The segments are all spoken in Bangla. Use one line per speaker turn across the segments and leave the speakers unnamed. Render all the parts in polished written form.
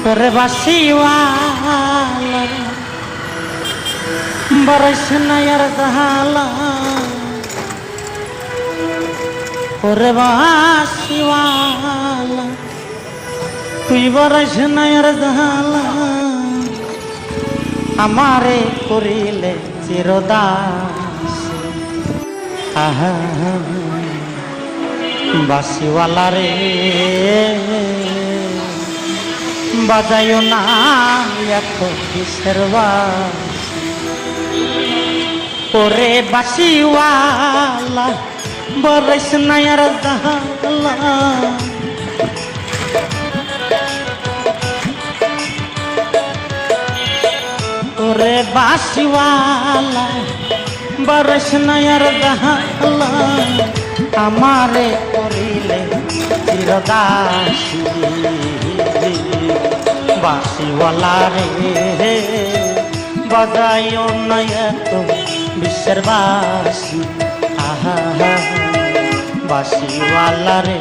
তোরে বাসিওয়ালা বরস নায়ার দহালা ওরে বাসিওয়ালা তুই বরস নায়ার দহালা আমারে করিলে চিরদাস আহা বাসিওয়ালা রে বাজায়ো না এত কিসের বাঁশি ওরে বাসিওয়ালা বরস নায়ার দহালা ওরে বাসিওয়ালা বরস নায়ার দহালা আমারে করিলে চিরদাসী বাসিওয়ালা রে বাজায়ো না এত বিশ্বের বাসি আহা বাসিওয়ালা রে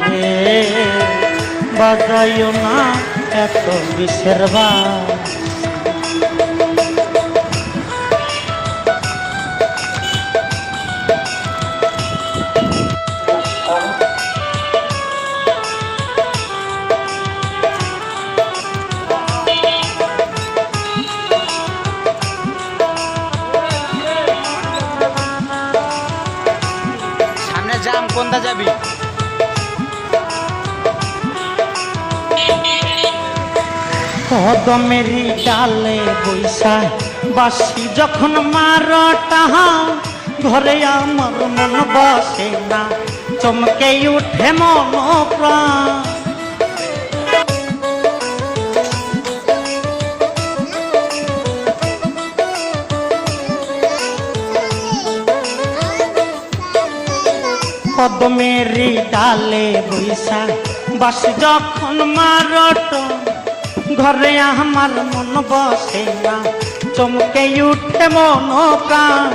বাজায়ো না এত বিশ্বের বাসি
জাম কোনটা যাবি
কদমেরি ডালে বৈশা বাসি যখন মারটা ঘরে আমার মন বসে না চমকে উঠে মন প্রাণ কদমেরি ডালে বৈশা বাসি যখন মারট ঘরে আমার মন বসে না চমকে উঠে মন প্রাণ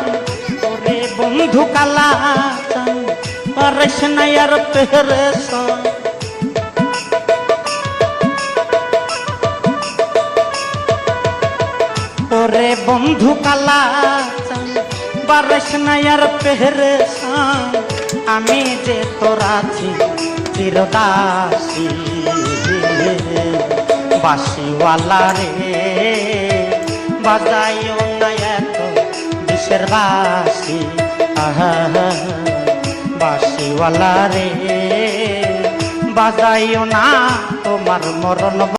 ওরে বন্ধু কালা পারেস নায়ার পেরেশন ওরে বন্ধু কালা পারেস নায়ার পেরেশন আমি যে তোর আছি চিরদাসী বাসিওয়ালা রে বাজায়ো না এত বিশ্বের বাসি আহা বাসিওয়ালা রে বাজায়ো না তোমার মরণ